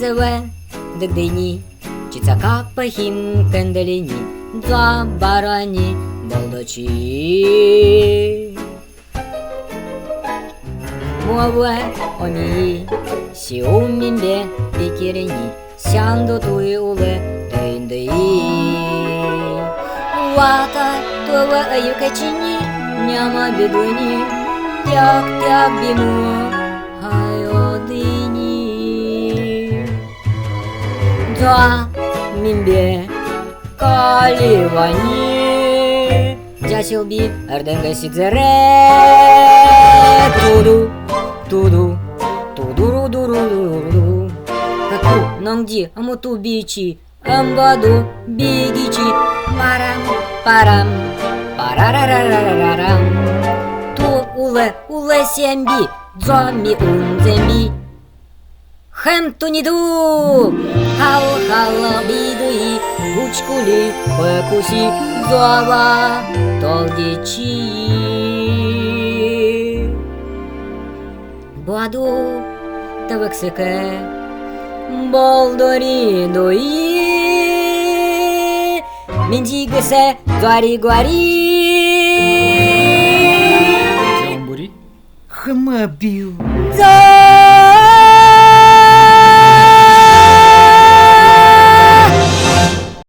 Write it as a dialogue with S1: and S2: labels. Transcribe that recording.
S1: Zewe degdeni Cicaka pahim kendelini Dwa barani boldoci Muwe oni Siu minbe pikireni Syandu tui ule tendei Waka tuwa ayukachini Nyama biduni Тяк бімо хай одині Два мімбе калівані Джасілбі ерденге сідзере Туду, туду, тудуру-дуру-дуру Каку нонді амоту бічі Амбаду бігічі Парам, парам, парарарарарарам Уле сямбі, дзомі унзембі Хем туніду, хало бідуї Гучкулі пекусі, дзова толдічі Баду тавексике, болдорідуї Міндігесе, гварі-гварі
S2: Хмабів.
S1: За